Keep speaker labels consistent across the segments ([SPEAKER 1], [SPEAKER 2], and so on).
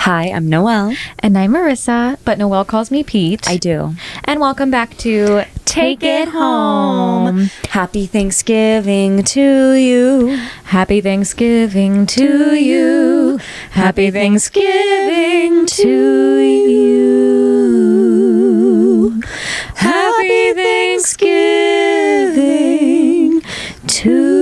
[SPEAKER 1] Hi, I'm Noelle.
[SPEAKER 2] And I'm Marissa, but Noelle calls me Pete.
[SPEAKER 1] I do.
[SPEAKER 2] And welcome back to Take It Home.
[SPEAKER 1] Happy Thanksgiving to you.
[SPEAKER 2] Happy Thanksgiving to you. Happy Thanksgiving to you.
[SPEAKER 1] Happy Thanksgiving to you.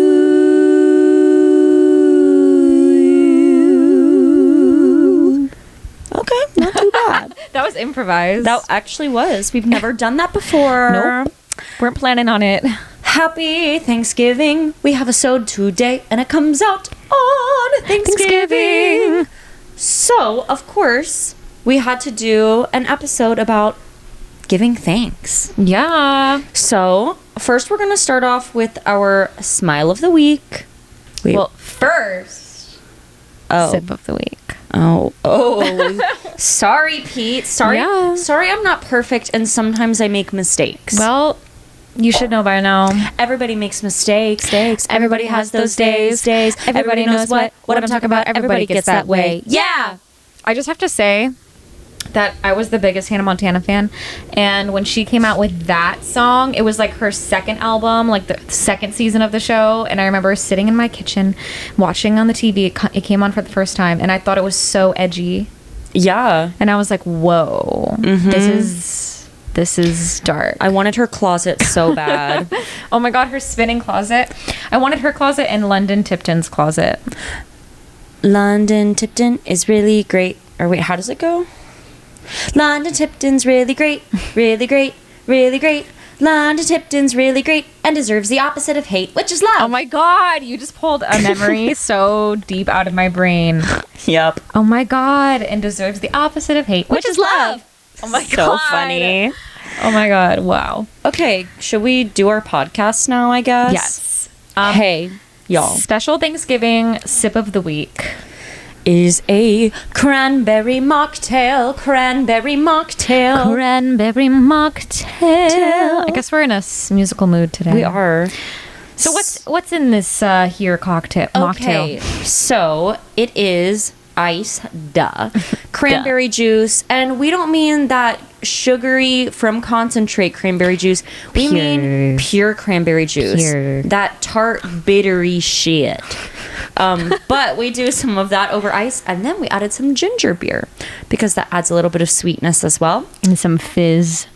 [SPEAKER 1] Okay, not too bad.
[SPEAKER 2] That was improvised.
[SPEAKER 1] That actually was. We've never done that before.
[SPEAKER 2] Nope. Weren't planning on it.
[SPEAKER 1] Happy Thanksgiving. We have a sode today and it comes out on Thanksgiving. So, of course, we had to do an episode about giving thanks.
[SPEAKER 2] Yeah.
[SPEAKER 1] So, first we're going to start off with our smile of the week.
[SPEAKER 2] Well, first, sip of the week.
[SPEAKER 1] Oh, sorry, Pete. Sorry.
[SPEAKER 2] Yeah.
[SPEAKER 1] Sorry, I'm not perfect and sometimes I make mistakes.
[SPEAKER 2] Well, you should know by now.
[SPEAKER 1] Everybody makes mistakes.
[SPEAKER 2] Everybody has those days. Everybody knows what I'm talking about. Everybody gets that way.
[SPEAKER 1] Yeah.
[SPEAKER 2] I just have to say that I was the biggest Hannah Montana fan, and when she came out with that song, it was like her second album, like the second season of the show, and I remember sitting in my kitchen watching on the TV. It came on for the first time, and I thought it was so edgy,
[SPEAKER 1] Yeah.
[SPEAKER 2] and I was like, whoa, this is dark.
[SPEAKER 1] I wanted her closet so bad.
[SPEAKER 2] Oh my god, her spinning closet. I wanted her closet and London Tipton's closet.
[SPEAKER 1] London Tipton is really great. Or wait, how does it go? London Tipton's really great, really great, really great. London Tipton's really great and deserves the opposite of hate, which is love.
[SPEAKER 2] Oh my god, you just pulled a memory so deep out of my brain.
[SPEAKER 1] Yep.
[SPEAKER 2] Oh my god, and deserves the opposite of hate, which is love. Oh my god.
[SPEAKER 1] So funny.
[SPEAKER 2] Oh my god, wow.
[SPEAKER 1] Okay, should we do our podcast now, I guess?
[SPEAKER 2] Yes.
[SPEAKER 1] Hey, y'all.
[SPEAKER 2] Special Thanksgiving sip of the week
[SPEAKER 1] Is a cranberry mocktail, cranberry mocktail.
[SPEAKER 2] Cranberry mocktail. I guess we're in a musical mood today.
[SPEAKER 1] We are.
[SPEAKER 2] So what's in this here
[SPEAKER 1] Okay,
[SPEAKER 2] mocktail?
[SPEAKER 1] so it is ice, cranberry juice, and we don't mean that sugary from concentrate cranberry juice. We mean pure cranberry juice.
[SPEAKER 2] Pure.
[SPEAKER 1] That tart, bittery shit. But we do some of that over ice, and then we added some ginger beer because that adds a little bit of sweetness as well.
[SPEAKER 2] And some fizz.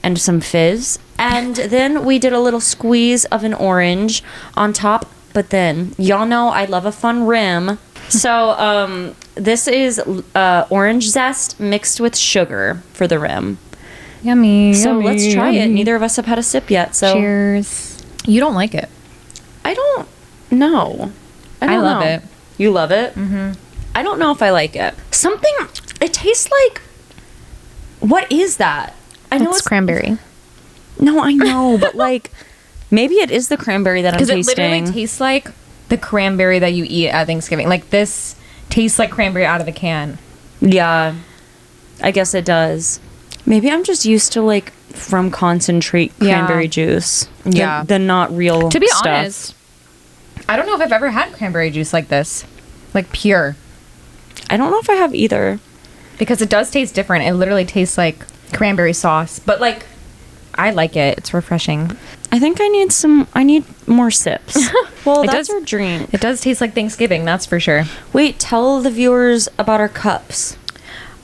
[SPEAKER 1] And then we did a little squeeze of an orange on top. But then y'all know I love a fun rim. So this is orange zest mixed with sugar for the rim.
[SPEAKER 2] Yummy.
[SPEAKER 1] So
[SPEAKER 2] yummy,
[SPEAKER 1] let's try it.
[SPEAKER 2] yummy.
[SPEAKER 1] Neither of us have had a sip yet. So
[SPEAKER 2] Cheers. You don't like it.
[SPEAKER 1] I don't know.
[SPEAKER 2] I love it.
[SPEAKER 1] You love it? Mm-hmm. I don't know if I like it. It tastes like, what is that? I know
[SPEAKER 2] It's cranberry.
[SPEAKER 1] No, I know, but like, maybe it is the cranberry that I'm tasting.
[SPEAKER 2] Because it literally tastes like the cranberry that you eat at Thanksgiving. Like, this tastes like cranberry out of the can.
[SPEAKER 1] Yeah, I guess it does. Maybe I'm just used to like from concentrate cranberry juice.
[SPEAKER 2] Yeah.
[SPEAKER 1] The not real
[SPEAKER 2] To be
[SPEAKER 1] stuff.
[SPEAKER 2] honest, I don't know if I've ever had cranberry juice like this. Like, pure.
[SPEAKER 1] I don't know if I have either.
[SPEAKER 2] Because it does taste different. It literally tastes like cranberry sauce. But, like, I like it. It's refreshing.
[SPEAKER 1] I think I need more sips. Well, that's our drink.
[SPEAKER 2] It does taste like Thanksgiving, that's for sure.
[SPEAKER 1] Wait, tell the viewers about our cups.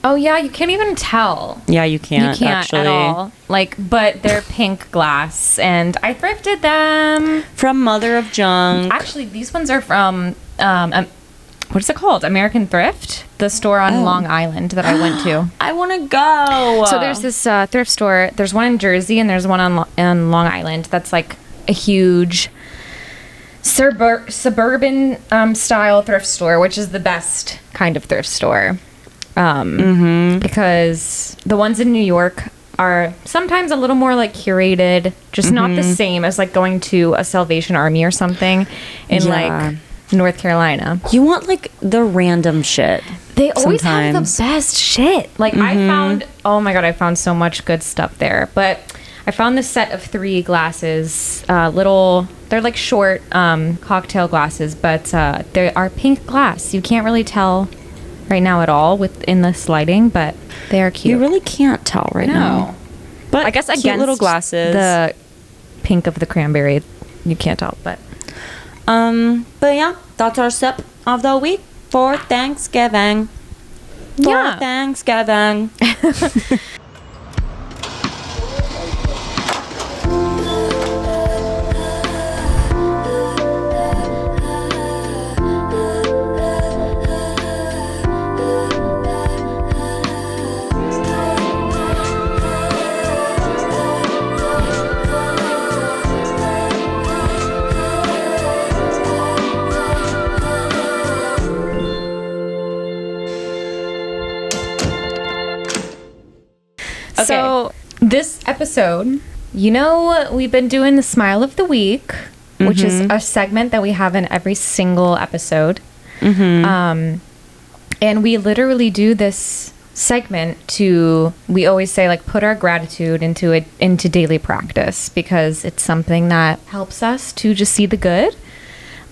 [SPEAKER 2] Oh, yeah, you can't even tell.
[SPEAKER 1] Yeah, you can't.
[SPEAKER 2] You can't
[SPEAKER 1] actually.
[SPEAKER 2] at all. Like, but they're pink glass, and I thrifted them.
[SPEAKER 1] From Mother of Junk.
[SPEAKER 2] Actually, these ones are from, what is it called? American Thrift? The store on Long Island that I went to.
[SPEAKER 1] I want to go.
[SPEAKER 2] So there's this thrift store. There's one in Jersey, and there's one on Long Island. That's like a huge suburban style thrift store, which is the best kind of thrift store. Because the ones in New York are sometimes a little more like curated, just not the same as like going to a Salvation Army or something in like North Carolina.
[SPEAKER 1] You want like the random shit.
[SPEAKER 2] They always have the
[SPEAKER 1] sometimes.
[SPEAKER 2] best shit. Like I found, oh my god, I found so much good stuff there. But I found this set of 3 glasses, they're like short cocktail glasses, but they are pink glass. You can't really tell right now at all within this lighting, but they are cute.
[SPEAKER 1] You really can't tell right now. But
[SPEAKER 2] I guess
[SPEAKER 1] cute
[SPEAKER 2] against
[SPEAKER 1] little glasses.
[SPEAKER 2] the pink of the cranberry, you can't tell, but
[SPEAKER 1] yeah, that's our sip of the week for Thanksgiving. For Thanksgiving.
[SPEAKER 2] So this episode, we've been doing the Smile of the Week, which is a segment that we have in every single episode. And we literally do this segment we always say, like, put our gratitude into daily practice, because it's something that helps us to just see the good.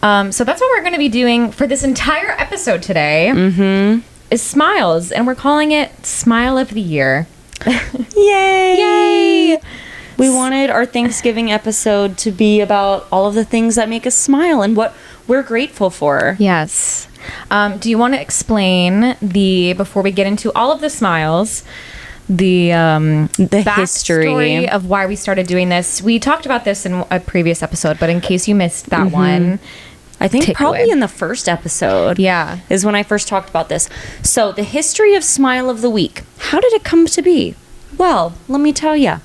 [SPEAKER 2] So that's what we're going to be doing for this entire episode today, is smiles, and we're calling it Smile of the Year.
[SPEAKER 1] Yay! We wanted our Thanksgiving episode to be about all of the things that make us smile and what we're grateful for.
[SPEAKER 2] Yes. Do you want to explain before we get into all of the smiles, the
[SPEAKER 1] history
[SPEAKER 2] of why we started doing this? We talked about this in a previous episode, but in case you missed that one,
[SPEAKER 1] I think probably in the first episode.
[SPEAKER 2] Yeah.
[SPEAKER 1] Is when I first talked about this. So the history of Smile of the Week. How did it come to be? Well, let me tell you.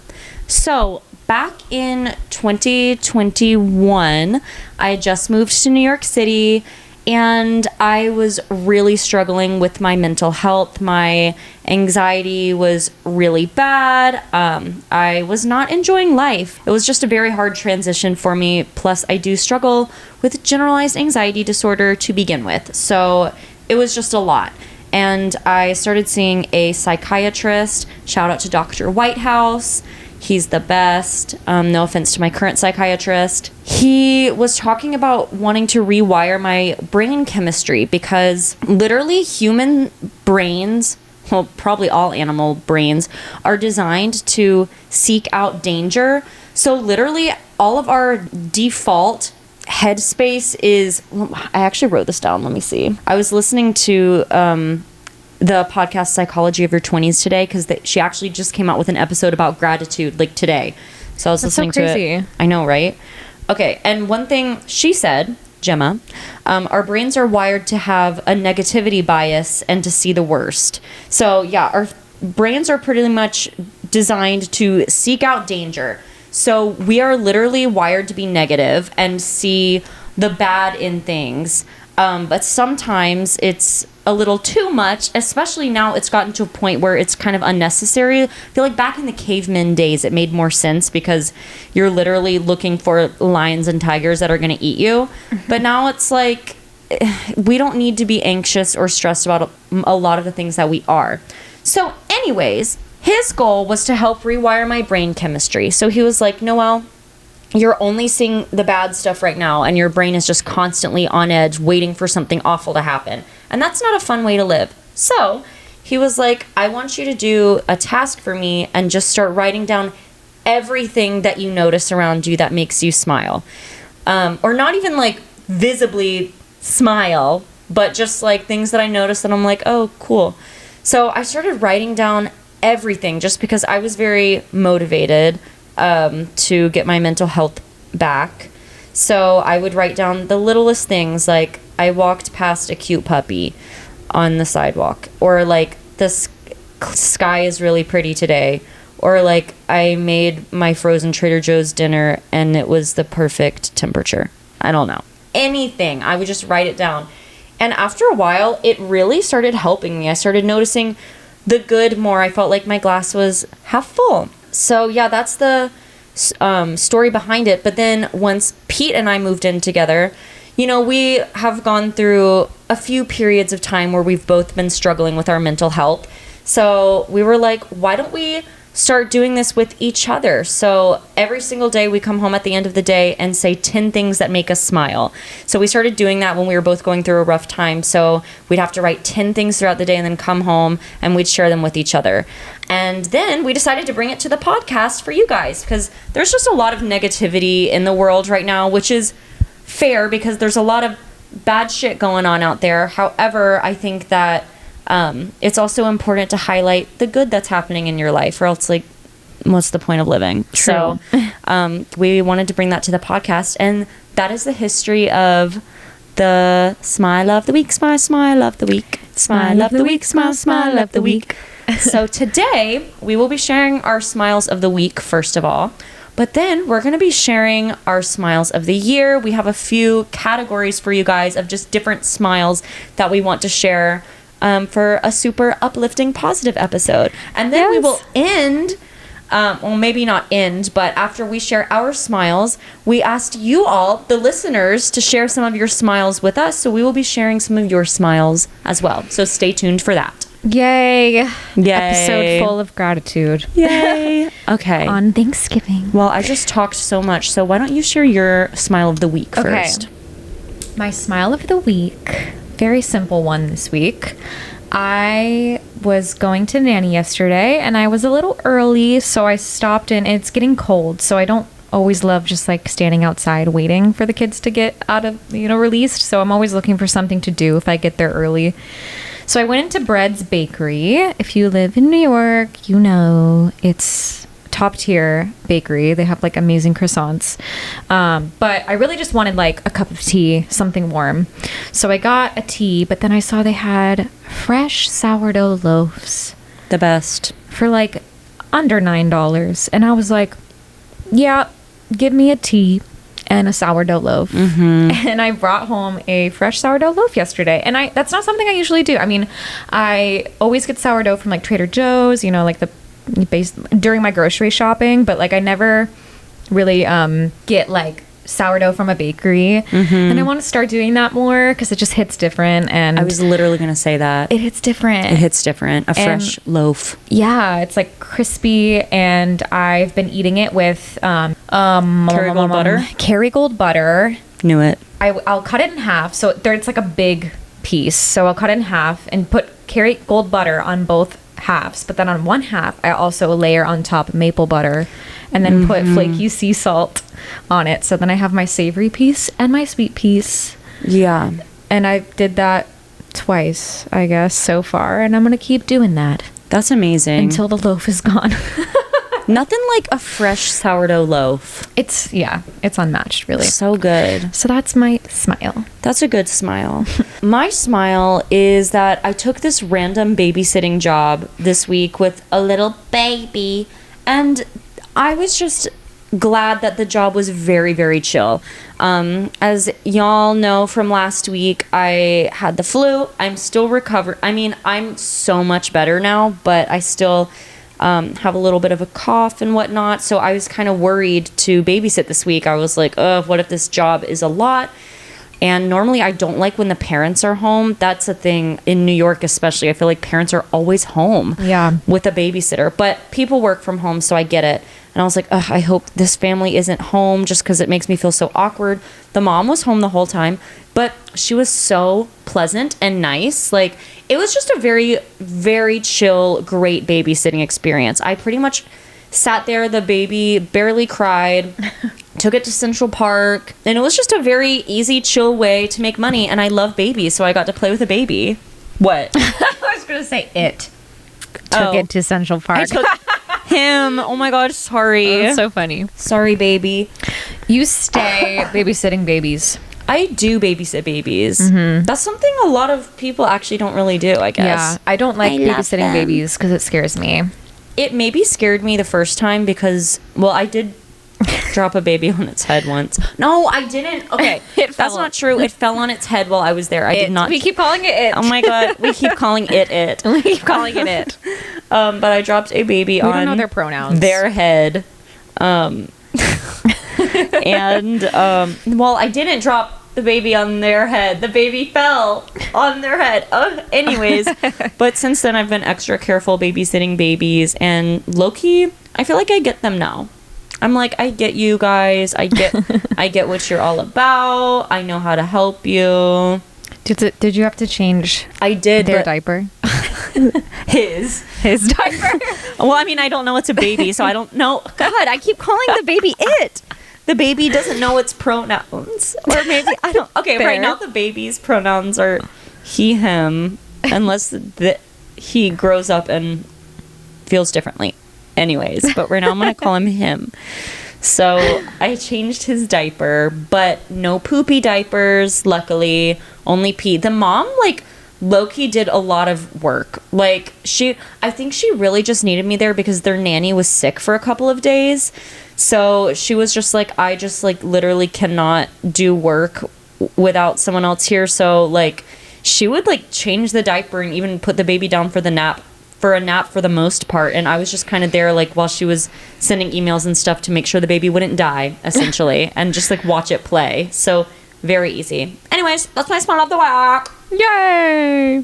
[SPEAKER 1] So back in 2021, I had just moved to New York City, and I was really struggling with my mental health. My anxiety was really bad. I was not enjoying life. It was just a very hard transition for me. Plus, I do struggle with generalized anxiety disorder to begin with. So it was just a lot. And I started seeing a psychiatrist. Shout out to Dr. Whitehouse. He's the best. No offense to my current psychiatrist. He was talking about wanting to rewire my brain chemistry, because literally human brains, well, probably all animal brains, are designed to seek out danger. So literally all of our default headspace is, I actually wrote this down. Let me see. I was listening to the podcast Psychology of Your 20s today, because she actually just came out with an episode about gratitude, like, today. So I was listening to it. I know, right? Okay, and one thing she said, Gemma, our brains are wired to have a negativity bias and to see the worst. So yeah, our brains are pretty much designed to seek out danger. So we are literally wired to be negative and see the bad in things. But sometimes it's a little too much, especially now it's gotten to a point where it's kind of unnecessary. I feel like back in the caveman days, it made more sense, because you're literally looking for lions and tigers that are going to eat you. But now it's like, we don't need to be anxious or stressed about a lot of the things that we are. So anyways, his goal was to help rewire my brain chemistry. So he was like, Noelle, you're only seeing the bad stuff right now, and your brain is just constantly on edge, waiting for something awful to happen. And that's not a fun way to live. So he was like, I want you to do a task for me and just start writing down everything that you notice around you that makes you smile. Or not even like visibly smile, but just like things that I noticed that I'm like, oh, cool. So I started writing down everything, just because I was very motivated to get my mental health back. So I would write down the littlest things, like I walked past a cute puppy on the sidewalk, or like the sky is really pretty today, or like I made my frozen Trader Joe's dinner and it was the perfect temperature. I don't know. Anything. I would just write it down. And after a while, it really started helping me. I started noticing the good more. I felt like my glass was half full. So yeah, that's the story behind it. But then once Pete and I moved in together, we have gone through a few periods of time where we've both been struggling with our mental health. So we were like, why don't we start doing this with each other. So every single day we come home at the end of the day and say 10 things that make us smile. So we started doing that when we were both going through a rough time. So we'd have to write 10 things throughout the day and then come home and we'd share them with each other. And then we decided to bring it to the podcast for you guys, because there's just a lot of negativity in the world right now, which is fair because there's a lot of bad shit going on out there. However, I think that it's also important to highlight the good that's happening in your life, or else, like, what's the point of living?
[SPEAKER 2] True.
[SPEAKER 1] So we wanted to bring that to the podcast, and that is the history of the smile of the week, smile of the week, smile of the week, smile of the week. So today we will be sharing our smiles of the week first of all, but then we're going to be sharing our smiles of the year. We have a few categories for you guys of just different smiles that we want to share for a super uplifting, positive episode. And then we will end, well, maybe not end, but after we share our smiles, we asked you all, the listeners, to share some of your smiles with us. So we will be sharing some of your smiles as well. So stay tuned for that.
[SPEAKER 2] Yay.
[SPEAKER 1] Yay.
[SPEAKER 2] Episode full of gratitude.
[SPEAKER 1] Yay. Okay.
[SPEAKER 2] On Thanksgiving.
[SPEAKER 1] Well, I just talked so much, so why don't you share your smile of the week first?
[SPEAKER 2] My smile of the week, very simple one this week. I was going to Nanny yesterday and I was a little early, so I stopped in. It's getting cold, so I don't always love just like standing outside waiting for the kids to get out of, released. So I'm always looking for something to do if I get there early. So I went into Bread's Bakery. If you live in New York, you know it's top tier bakery. They have like amazing croissants. But I really just wanted like a cup of tea, something warm. So I got a tea, but then I saw they had fresh sourdough loaves.
[SPEAKER 1] The best.
[SPEAKER 2] For like under $9. And I was like, yeah, give me a tea and a sourdough loaf. Mm-hmm. And I brought home a fresh sourdough loaf yesterday. And that's not something I usually do. I mean, I always get sourdough from like Trader Joe's, like during my grocery shopping, but like I never really get like sourdough from a bakery. Mm-hmm. And I want to start doing that more because it just hits different. And
[SPEAKER 1] I was literally going to say that.
[SPEAKER 2] It hits different.
[SPEAKER 1] It hits different. A fresh loaf.
[SPEAKER 2] Yeah, it's like crispy, and I've been eating it with
[SPEAKER 1] Kerrygold butter.
[SPEAKER 2] Kerrygold butter.
[SPEAKER 1] Knew it.
[SPEAKER 2] I'll cut it in half. So it's like a big piece. So I'll cut it in half and put Kerrygold butter on both halves, but then on one half I also layer on top maple butter and then put flaky sea salt on it. So then I have my savory piece and my sweet piece.
[SPEAKER 1] Yeah.
[SPEAKER 2] And I did that twice, I guess, so far, and I'm gonna keep doing that.
[SPEAKER 1] That's amazing.
[SPEAKER 2] Until the loaf is gone.
[SPEAKER 1] Nothing like a fresh sourdough loaf.
[SPEAKER 2] It's unmatched, really.
[SPEAKER 1] So good.
[SPEAKER 2] So that's my smile.
[SPEAKER 1] That's a good smile. My smile is that I took this random babysitting job this week with a little baby, and I was just glad that the job was very, very chill. As y'all know from last week, I had the flu. I'm still recovering. I mean, I'm so much better now, but I still have a little bit of a cough and whatnot. So I was kind of worried to babysit this week. I was like, oh, what if this job is a lot? And normally I don't like when the parents are home. That's a thing in New York, especially. I feel like parents are always home with a babysitter. But people work from home, so I get it. And I was like, ugh, I hope this family isn't home just because it makes me feel so awkward. The mom was home the whole time, but she was so pleasant and nice. Like, it was just a very, very chill, great babysitting experience. I pretty much sat there. The baby barely cried. Took it to Central Park, and it was just a very easy, chill way to make money. And I love babies, so I got to play with a baby. What?
[SPEAKER 2] I was gonna say it took it to Central Park.
[SPEAKER 1] I took him. Oh my god, sorry.
[SPEAKER 2] That's so funny.
[SPEAKER 1] Sorry, baby.
[SPEAKER 2] You stay babysitting babies.
[SPEAKER 1] I do babysit babies. Mm-hmm. That's something a lot of people actually don't really do, I guess.
[SPEAKER 2] Yeah, I don't like babysitting babies because it scares me.
[SPEAKER 1] It maybe scared me the first time because, well, I did drop a baby on its head once. No, I didn't. Okay, that's not true. It fell on its head while I was there. I did not.
[SPEAKER 2] We keep calling it it.
[SPEAKER 1] Oh my god, we keep calling it.
[SPEAKER 2] We keep calling it it.
[SPEAKER 1] But I dropped a baby on
[SPEAKER 2] don't know their pronouns.
[SPEAKER 1] Their head. And well, I didn't drop the baby on their head. The baby fell on their head. Anyways, but since then I've been extra careful babysitting babies, and low-key, I feel like I get them now. I'm like, I get you guys. I get what you're all about. I know how to help you.
[SPEAKER 2] Did you have to change
[SPEAKER 1] I did
[SPEAKER 2] their diaper?
[SPEAKER 1] His
[SPEAKER 2] diaper?
[SPEAKER 1] Well, I mean, I don't know it's a baby, so I don't know. God, I keep calling the baby it. The baby doesn't know its pronouns. Or maybe, I don't. Okay,
[SPEAKER 2] Fair.
[SPEAKER 1] right now the baby's pronouns are he, him, unless he grows up and feels differently. Anyways, but right now I'm going to call him him. So I changed his diaper, but no poopy diapers, luckily. Only pee. The mom, like, low-key did a lot of work. Like, I think she really just needed me there because their nanny was sick for a couple of days. So she was just like, I just, like, literally cannot do work without someone else here. So, like, she would, like, change the diaper and even put the baby down for a nap for the most part, and I was just kind of there, like, while she was sending emails and stuff to make sure the baby wouldn't die, essentially, and just, like, watch it play. So very easy. Anyways, that's my smile of the week.
[SPEAKER 2] Yay!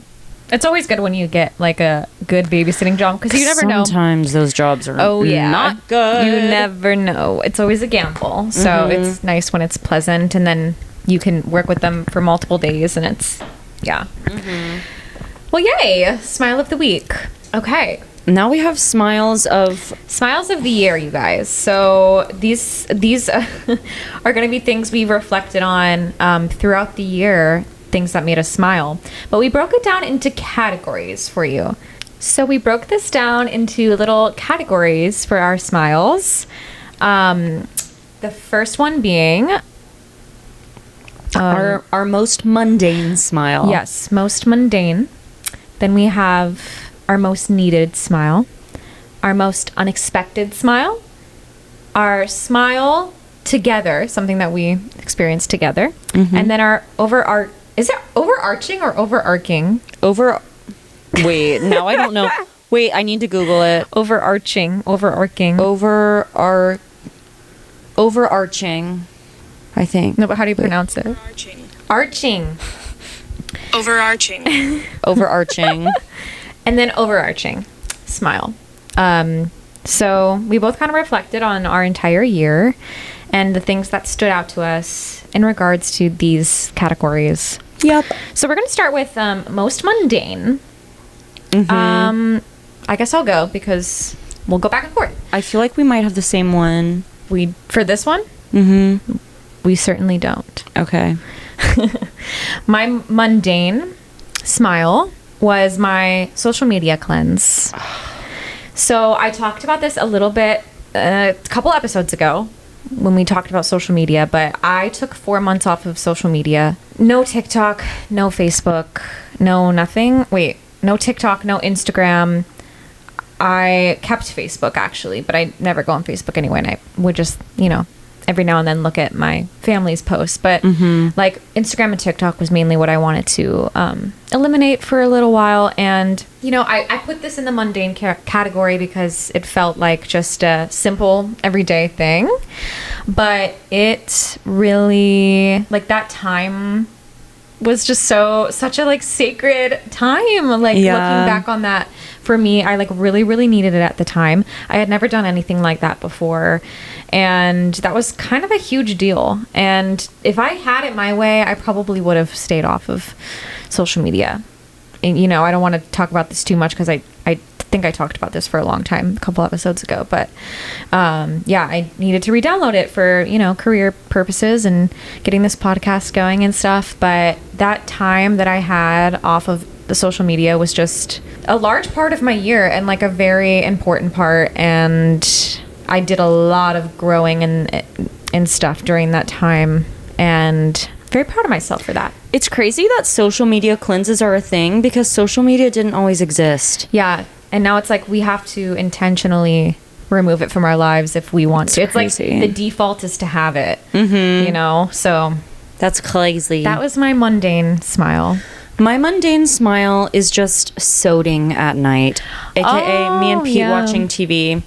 [SPEAKER 2] It's always good when you get, like, a good babysitting job, because you never know.
[SPEAKER 1] Sometimes those jobs are not good.
[SPEAKER 2] You never know. It's always a gamble. So it's nice when it's pleasant, and then you can work with them for multiple days, and it's, yeah. Well, yay! Smile of the week. Okay.
[SPEAKER 1] Now we have smiles of
[SPEAKER 2] the year, you guys. So these are going to be things we reflected on throughout the year, things that made us smile. But we broke it down into categories for you. So we broke this down into little categories for our smiles. The first one being
[SPEAKER 1] our most mundane smile.
[SPEAKER 2] Yes, most mundane. Then we have our most needed smile, our most unexpected smile, our smile together, something that we experienced together, and then our is it overarching or overarching?
[SPEAKER 1] Wait, now I don't know. Wait, I need to Google it.
[SPEAKER 2] Overarching.
[SPEAKER 1] Overarching, I think.
[SPEAKER 2] No, but how do you pronounce it? Arching.
[SPEAKER 3] Overarching.
[SPEAKER 2] And then overarching smile. So we both kind of reflected on our entire year and the things that stood out to us in regards to these categories.
[SPEAKER 1] Yep.
[SPEAKER 2] So we're going to start with most mundane. I guess I'll go because we'll go back and forth.
[SPEAKER 1] I feel like we might have the same one.
[SPEAKER 2] For this one? We certainly don't.
[SPEAKER 1] Okay.
[SPEAKER 2] My mundane smile was my social media cleanse. So I talked about this a little bit a couple episodes ago when we talked about social media, but I took 4 months off of social media. No TikTok, no Facebook, no nothing. Wait, no TikTok, no Instagram. I kept Facebook actually, but I never go on Facebook anyway, and I would just, every now and then look at my family's posts, but like Instagram and TikTok was mainly what I wanted to eliminate for a little while. And I put this in the mundane category because it felt like just a simple everyday thing, but it really, like, that time was just such a like sacred time. Like, looking back on that, for me, I like really, really needed it at the time. I had never done anything like that before, and that was kind of a huge deal. And if I had it my way, I probably would have stayed off of social media. And I don't want to talk about this too much because I think I talked about this for a long time, a couple episodes ago, but I needed to re-download it for career purposes and getting this podcast going and stuff. But that time that I had off of the social media was just a large part of my year and like a very important part, and I did a lot of growing and stuff during that time, and very proud of myself for that.
[SPEAKER 1] It's crazy that social media cleanses are a thing because social media didn't always exist.
[SPEAKER 2] Yeah. And now it's like we have to intentionally remove it from our lives if we want to. It's
[SPEAKER 1] crazy.
[SPEAKER 2] Like the default is to have it, So
[SPEAKER 1] that's crazy.
[SPEAKER 2] that was my mundane smile.
[SPEAKER 1] My mundane smile is just soding at night, aka me and Pete watching TV.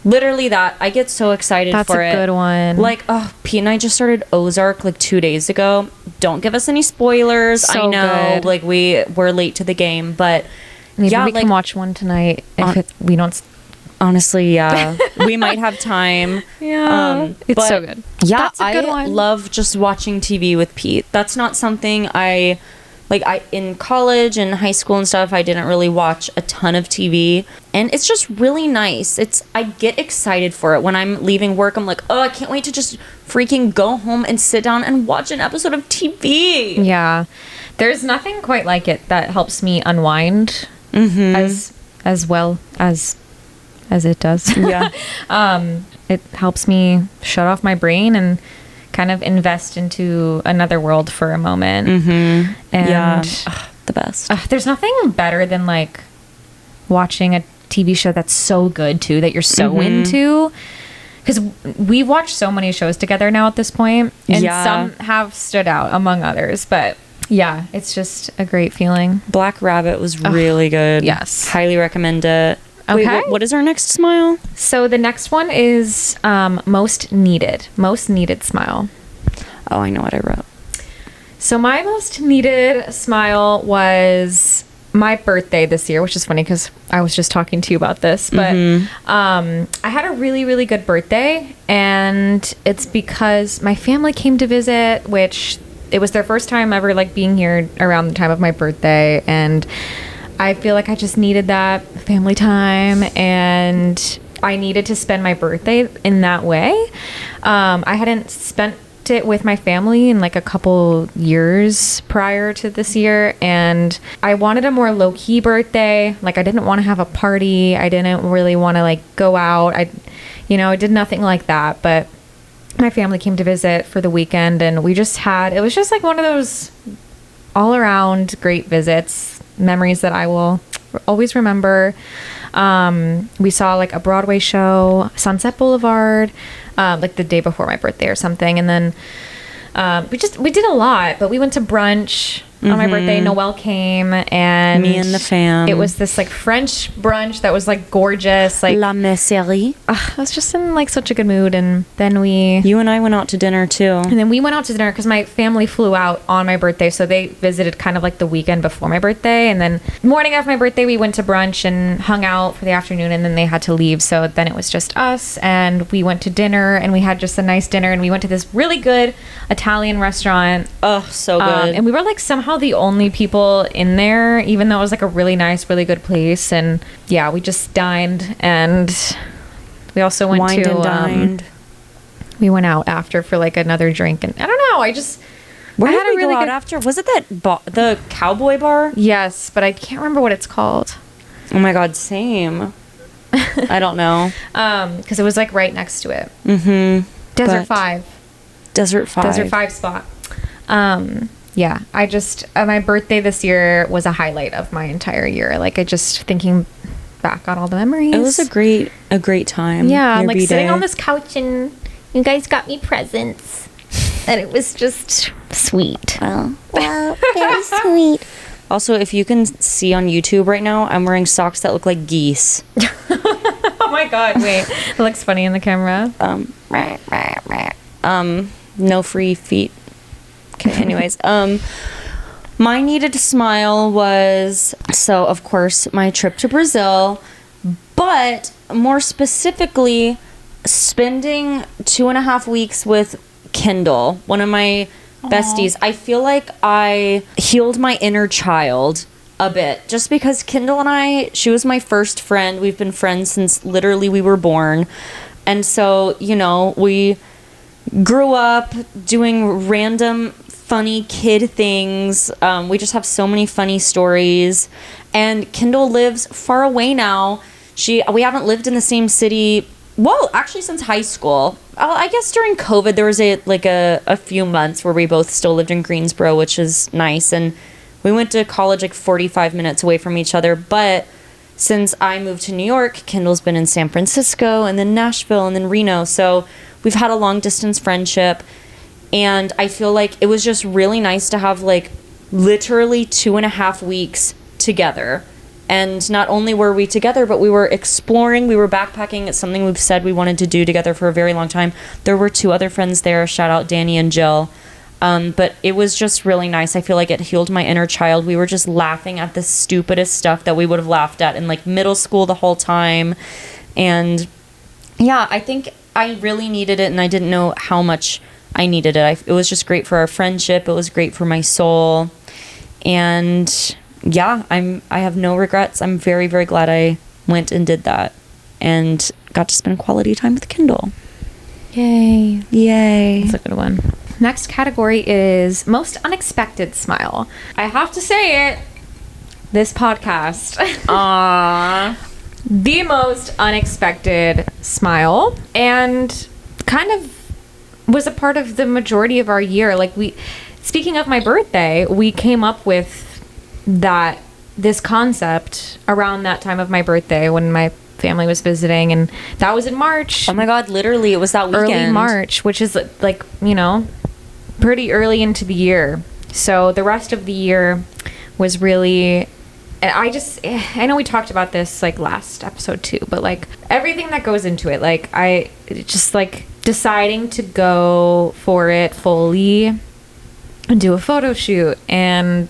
[SPEAKER 1] Literally that. I get so excited for it.
[SPEAKER 2] That's a good one.
[SPEAKER 1] Like, Pete and I just started Ozark like 2 days ago. don't give us any spoilers.
[SPEAKER 2] So
[SPEAKER 1] I know,
[SPEAKER 2] good.
[SPEAKER 1] like, we're late to the game, but
[SPEAKER 2] Maybe
[SPEAKER 1] yeah,
[SPEAKER 2] we
[SPEAKER 1] like,
[SPEAKER 2] can watch one tonight if we don't.
[SPEAKER 1] honestly, yeah, we might have time.
[SPEAKER 2] It's
[SPEAKER 1] but
[SPEAKER 2] so good.
[SPEAKER 1] Yeah,
[SPEAKER 2] That's a good
[SPEAKER 1] I
[SPEAKER 2] one.
[SPEAKER 1] love just watching TV with Pete. That's not something I in college and high school and stuff, I didn't really watch a ton of TV, and it's just really nice. I get excited for it when I'm leaving work. I'm like, oh, I can't wait to just freaking go home and sit down and watch an episode of TV.
[SPEAKER 2] Yeah, there's nothing quite like it that helps me unwind as well as it does.
[SPEAKER 1] Yeah.
[SPEAKER 2] It helps me shut off my brain and kind of invest into another world for a moment. And
[SPEAKER 1] Yeah. The best.
[SPEAKER 2] there's nothing better than like watching a TV show that's so good too, that you're so into. Because we watch so many shows together now at this point, and
[SPEAKER 1] Yeah.
[SPEAKER 2] some have stood out among others. But yeah, it's just a great feeling.
[SPEAKER 1] Black Rabbit was really good.
[SPEAKER 2] yes.
[SPEAKER 1] Highly recommend it. Wait,
[SPEAKER 2] Okay.
[SPEAKER 1] what is our next smile?
[SPEAKER 2] So the next one is most needed smile.
[SPEAKER 1] Oh, I know what I wrote.
[SPEAKER 2] So my most needed smile was my birthday this year, which is funny because I was just talking to you about this. But I had a really, really good birthday, and it's because my family came to visit, which it was their first time ever like being here around the time of my birthday, and I feel like I just needed that family time, and I needed to spend my birthday in that way. I hadn't spent it with my family in like a couple years prior to this year, and I wanted a more low-key birthday. Like, I didn't want to have a party. I didn't really want to like go out. I did nothing like that, but my family came to visit for the weekend, and it was just like one of those all around great visits, memories that I will always remember. We saw like a Broadway show, Sunset Boulevard, like the day before my birthday or something. And then we did a lot, but we went to brunch on my birthday. Noelle came, and
[SPEAKER 1] Me and the fam.
[SPEAKER 2] It was this like French brunch that was like gorgeous. Like,
[SPEAKER 1] La Messerie.
[SPEAKER 2] I was just in like such a good mood. And then
[SPEAKER 1] You and I went out to dinner too.
[SPEAKER 2] and then we went out to dinner because my family flew out on my birthday. So they visited kind of like the weekend before my birthday. And then morning after my birthday, we went to brunch and hung out for the afternoon. And then they had to leave. So then it was just us. And we went to dinner, and we had just a nice dinner. And we went to this really good Italian restaurant.
[SPEAKER 1] Oh, so good.
[SPEAKER 2] And we were like somehow the only people in there, even though it was like a really nice, really good place. And yeah, we just dined, and we also went
[SPEAKER 1] Wined
[SPEAKER 2] to
[SPEAKER 1] and dined.
[SPEAKER 2] we went out after for like another drink, and I don't know,
[SPEAKER 1] Where
[SPEAKER 2] I
[SPEAKER 1] did
[SPEAKER 2] had a
[SPEAKER 1] we
[SPEAKER 2] really
[SPEAKER 1] go out
[SPEAKER 2] good-
[SPEAKER 1] after? Was it that the cowboy bar?
[SPEAKER 2] Yes, but I can't remember what it's called.
[SPEAKER 1] Oh my god, same. I don't know.
[SPEAKER 2] Because it was like right next to it.
[SPEAKER 1] Mm-hmm.
[SPEAKER 2] Desert
[SPEAKER 1] But-
[SPEAKER 2] 5.
[SPEAKER 1] Desert 5.
[SPEAKER 2] Desert 5 spot. Yeah, I just my birthday this year was a highlight of my entire year. Like, I just thinking back on all the memories.
[SPEAKER 1] It was a great time.
[SPEAKER 2] Yeah, I'm
[SPEAKER 1] your
[SPEAKER 2] like
[SPEAKER 1] B-Day.
[SPEAKER 2] sitting on this couch, and you guys got me presents, and it was just sweet.
[SPEAKER 1] Well, very sweet. Also, if you can see on YouTube right now, I'm wearing socks that look like geese.
[SPEAKER 2] Oh my god, wait. It looks funny in the camera.
[SPEAKER 1] No free feet. Okay, anyways, my needed smile was, so of course, my trip to Brazil, but more specifically, spending 2.5 weeks with Kendall, one of my besties. I feel like I healed my inner child a bit, just because Kendall and she was my first friend. We've been friends since literally we were born. And so, we grew up doing random funny kid things. We just have so many funny stories. And Kendall lives far away now. We haven't lived in the same city, well, actually since high school. I guess during COVID there was a few months where we both still lived in Greensboro, which is nice. And we went to college like 45 minutes away from each other. But since I moved to New York, Kendall's been in San Francisco and then Nashville and then Reno. So we've had a long distance friendship. And I feel like it was just really nice to have like literally 2.5 weeks together. And not only were we together, but we were exploring, we were backpacking. It's something we've said we wanted to do together for a very long time. There were 2 other friends there. Shout out Danny and Jill. But it was just really nice. I feel like it healed my inner child. We were just laughing at the stupidest stuff that we would have laughed at in like middle school the whole time. And yeah, I think I really needed it, and I didn't know how much I needed it. It was just great for our friendship. It was great for my soul. And yeah, I have no regrets. I'm very, very glad I went and did that and got to spend quality time with Kindle.
[SPEAKER 2] Yay.
[SPEAKER 1] Yay.
[SPEAKER 2] That's a good one. Next category is most unexpected smile. I have to say it. This podcast.
[SPEAKER 1] Aww.
[SPEAKER 2] The most unexpected smile, and kind of was a part of the majority of our year. Like, speaking of my birthday, we came up with this concept around that time of my birthday when my family was visiting, and that was in March.
[SPEAKER 1] Oh my God, literally, it was that weekend.
[SPEAKER 2] Early March, which is like, pretty early into the year. So the rest of the year was really, I know we talked about this like last episode too, but like everything that goes into it, like I just like deciding to go for it fully and do a photo shoot and,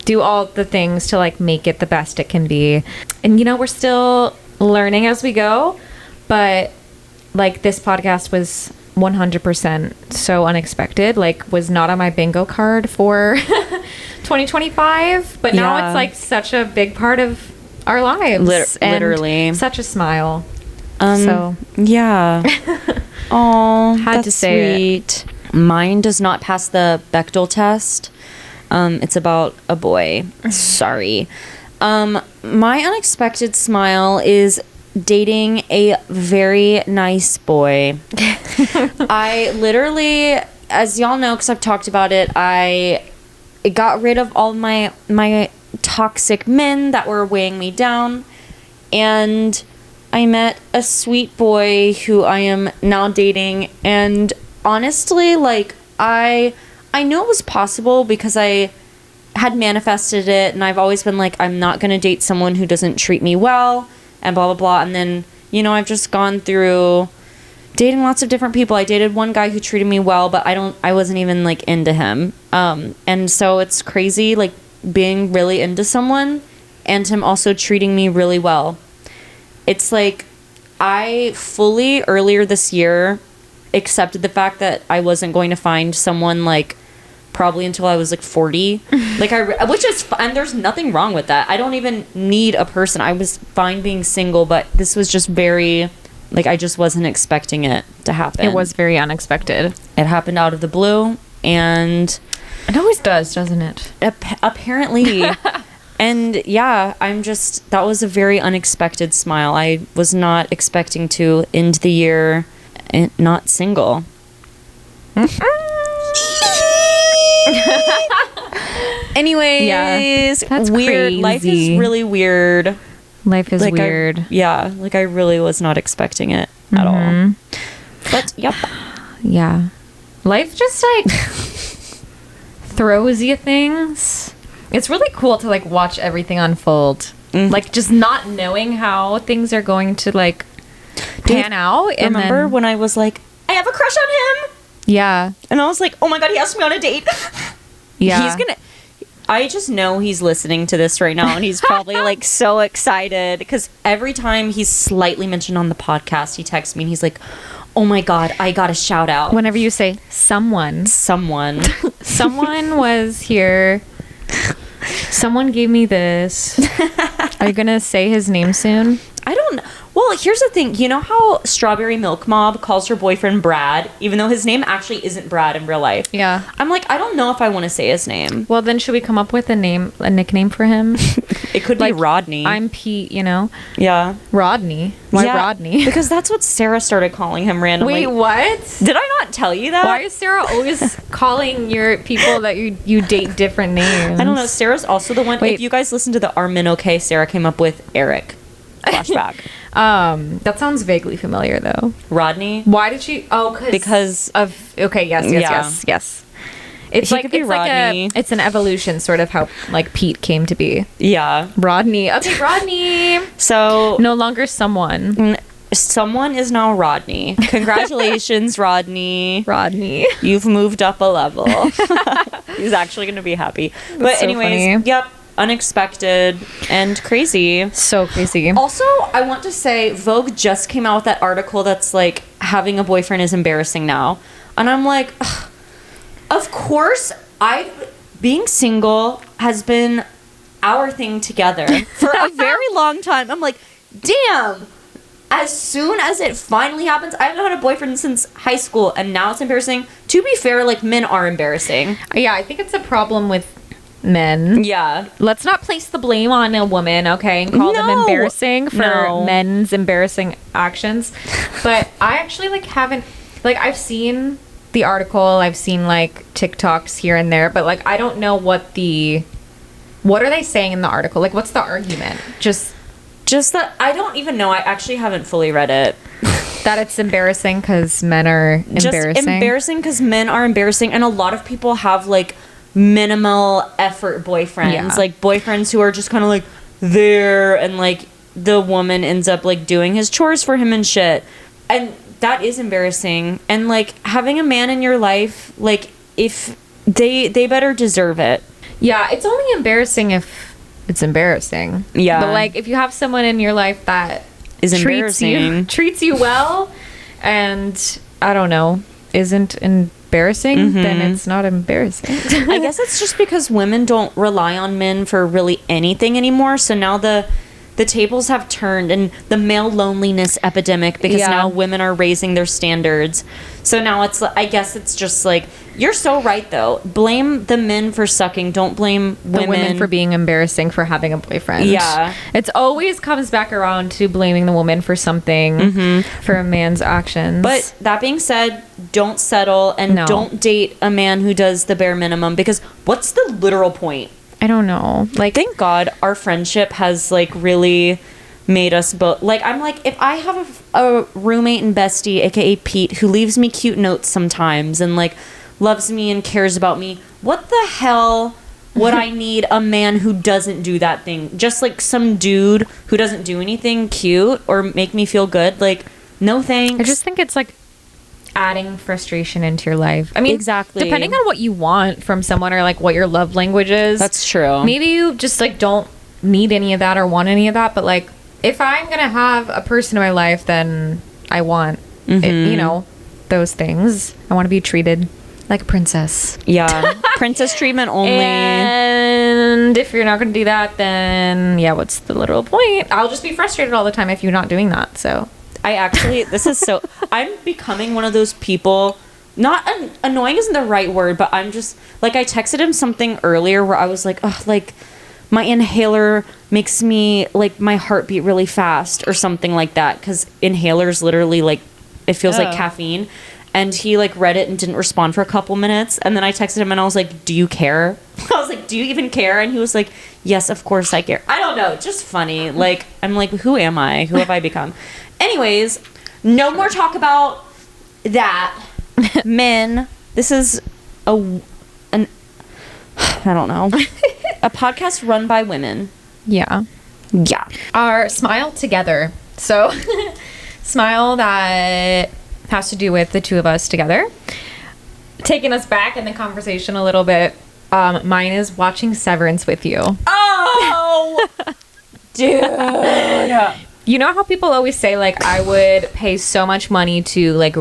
[SPEAKER 2] do all the things to like make it the best it can be. And we're still learning as we go, but like this podcast was 100% so unexpected, like was not on my bingo card for 2025, but now it's like such a big part of our lives.
[SPEAKER 1] Literally.
[SPEAKER 2] Such a smile.
[SPEAKER 1] Yeah. Oh,
[SPEAKER 2] Had to say
[SPEAKER 1] sweet. Mine does not pass the Bechdel test. It's about a boy. Sorry. My unexpected smile is dating a very nice boy. I literally, as y'all know, because I've talked about it, I got rid of all my toxic men that were weighing me down, and I met a sweet boy who I am now dating. And honestly, like I knew it was possible because I had manifested it, and I've always been like, I'm not going to date someone who doesn't treat me well and blah, blah, blah. And then, I've just gone through dating lots of different people. I dated one guy who treated me well, but I wasn't even like into him. And so it's crazy, like being really into someone and him also treating me really well. It's like I fully earlier this year accepted the fact that I wasn't going to find someone like probably until I was like 40. Like which is fine. There's nothing wrong with that. I don't even need a person. I was fine being single, but this was just very like I just wasn't expecting it to happen.
[SPEAKER 2] It was very unexpected.
[SPEAKER 1] It happened out of the blue, and
[SPEAKER 2] it always does, doesn't it?
[SPEAKER 1] Apparently. And yeah, that was a very unexpected smile. I was not expecting to end the year not single. Anyways,
[SPEAKER 2] that's
[SPEAKER 1] weird.
[SPEAKER 2] crazy.
[SPEAKER 1] Life is really weird.
[SPEAKER 2] Life is
[SPEAKER 1] like
[SPEAKER 2] weird.
[SPEAKER 1] I really was not expecting it at all. But yep.
[SPEAKER 2] Yeah. Life just like throws you things. It's really cool to like watch everything unfold. Mm-hmm. Like just not knowing how things are going to like pan out. And
[SPEAKER 1] remember when I was like, I have a crush on him?
[SPEAKER 2] Yeah.
[SPEAKER 1] And I was like, oh my God, he asked me on a date.
[SPEAKER 2] Yeah.
[SPEAKER 1] I just know he's listening to this right now, and he's probably like so excited because every time he's slightly mentioned on the podcast, he texts me and he's like, oh my God, I got a shout out.
[SPEAKER 2] Whenever you say someone was here, someone gave me this. Are you gonna say his name soon?
[SPEAKER 1] I don't know. Well, here's the thing. You know how Strawberry Milk Mob calls her boyfriend Brad, even though his name actually isn't Brad in real life?
[SPEAKER 2] Yeah.
[SPEAKER 1] I'm like, I don't know if I want to say his name.
[SPEAKER 2] Well, then should we come up with a nickname for him?
[SPEAKER 1] It could be Rodney.
[SPEAKER 2] I'm Pete,
[SPEAKER 1] Yeah.
[SPEAKER 2] Rodney. Why Rodney?
[SPEAKER 1] Because that's what Sarah started calling him randomly.
[SPEAKER 2] Wait, what?
[SPEAKER 1] Did I not tell you that?
[SPEAKER 2] Why is Sarah always calling your people that you date different names?
[SPEAKER 1] I don't know. Sarah's also the one. Wait. If you guys listen to the Armin OK, Sarah came up with Eric. Flashback.
[SPEAKER 2] That sounds vaguely familiar though.
[SPEAKER 1] Rodney.
[SPEAKER 2] Why did she? Oh, because of. Okay, yes. It's like it's
[SPEAKER 1] Rodney.
[SPEAKER 2] like it's an evolution, sort of how like Pete came to be.
[SPEAKER 1] Yeah,
[SPEAKER 2] Rodney. Okay, Rodney.
[SPEAKER 1] So
[SPEAKER 2] no longer someone.
[SPEAKER 1] someone is now Rodney. Congratulations, Rodney.
[SPEAKER 2] Rodney.
[SPEAKER 1] You've moved up a level. He's actually going to be happy. But
[SPEAKER 2] so
[SPEAKER 1] anyways,
[SPEAKER 2] funny.
[SPEAKER 1] yep, unexpected and crazy.
[SPEAKER 2] So crazy.
[SPEAKER 1] Also, I want to say Vogue just came out with that article that's like having a boyfriend is embarrassing now. And I'm like, ugh, of course, being single has been our thing together for a very long time. I'm like, damn. As soon as it finally happens, I haven't had a boyfriend since high school, and now it's embarrassing. To be fair, like, men are embarrassing.
[SPEAKER 2] Yeah, I think it's a problem with men.
[SPEAKER 1] Yeah.
[SPEAKER 2] Let's not place the blame on a woman, okay, and call them
[SPEAKER 1] No.
[SPEAKER 2] embarrassing for
[SPEAKER 1] No.
[SPEAKER 2] men's embarrassing actions. But I actually like haven't like I've seen the article, I've seen like TikToks here and there, but like I don't know what are they saying in the article? Like what's the argument? Just
[SPEAKER 1] That I don't even know. I actually haven't fully read it.
[SPEAKER 2] that it's embarrassing because men are embarrassing.
[SPEAKER 1] Just embarrassing because men are embarrassing, and a lot of people have like minimal effort boyfriends,
[SPEAKER 2] Yeah.
[SPEAKER 1] like boyfriends who are just kind of like there, and like the woman ends up like doing his chores for him and shit, and that is embarrassing. And like having a man in your life, like if they better deserve it.
[SPEAKER 2] Yeah, it's only embarrassing if it's embarrassing.
[SPEAKER 1] Yeah.
[SPEAKER 2] But like if you have someone in your life that
[SPEAKER 1] Is embarrassing.
[SPEAKER 2] treats you well and I don't know, isn't embarrassing, then it's not embarrassing.
[SPEAKER 1] I guess it's just because women don't rely on men for really anything anymore. So now the tables have turned, and the male loneliness epidemic, because
[SPEAKER 2] Yeah.
[SPEAKER 1] now women are raising their standards. So now it's, I guess it's just like, you're so right though. Blame the men for sucking. Don't blame
[SPEAKER 2] The women for being embarrassing for having a boyfriend.
[SPEAKER 1] Yeah.
[SPEAKER 2] It's always comes back around to blaming the woman for something, for a man's actions.
[SPEAKER 1] But that being said, don't settle, and
[SPEAKER 2] No.
[SPEAKER 1] don't date a man who does the bare minimum, because what's the literal point?
[SPEAKER 2] I don't know. Like,
[SPEAKER 1] Thank God our friendship has like really made us both, like, I'm like, if I have a roommate and bestie, aka Pete, who leaves me cute notes sometimes and like loves me and cares about me, what the hell would I need a man who doesn't do that thing? Just like some dude who doesn't do anything cute or make me feel good, like, no thanks.
[SPEAKER 2] I just think it's like adding frustration into your life. I mean,
[SPEAKER 1] Exactly.
[SPEAKER 2] depending on what you want from someone or like what your love language is.
[SPEAKER 1] That's true.
[SPEAKER 2] Maybe you just like don't need any of that or want any of that, but like if I'm gonna have a person in my life, then I want you know, those things. I want to be treated like a princess.
[SPEAKER 1] Yeah. Princess treatment only.
[SPEAKER 2] And if you're not gonna do that, then yeah, what's the literal point? I'll just be frustrated all the time if you're not doing that. So
[SPEAKER 1] I actually, this is so, I'm becoming one of those people, not annoying isn't the right word, but I'm just, like, I texted him something earlier where I was like, oh, like, my inhaler makes me, like, my heart beat really fast or something like that, because inhalers literally, like, it feels like caffeine. And he, like, read it and didn't respond for a couple minutes. And then I texted him and I was like, do you care? I was like, do you even care? And he was like, yes, of course I care. I don't know. Just funny. Like, I'm like, who am I? Who have I become? Anyways, no more talk about that. Men, this is I don't know, a podcast run by women.
[SPEAKER 2] yeah.
[SPEAKER 1] Yeah.
[SPEAKER 2] Our smile together. So smile that has to do with the two of us together. Taking us back in the conversation a little bit. Mine is watching Severance with you.
[SPEAKER 1] Oh, dude.
[SPEAKER 2] You know how people always say, like, I would pay so much money to, like,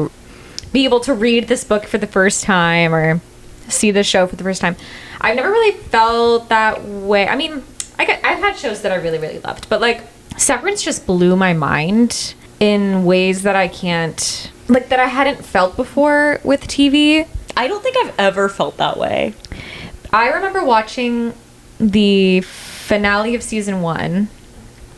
[SPEAKER 2] be able to read this book for the first time or see the show for the first time. I've never really felt that way. I mean, I've had shows that I really, really loved. But, like, Severance just blew my mind in ways that I can't... Like, that I hadn't felt before with TV.
[SPEAKER 1] I don't think I've ever felt that way.
[SPEAKER 2] I remember watching the finale of season 1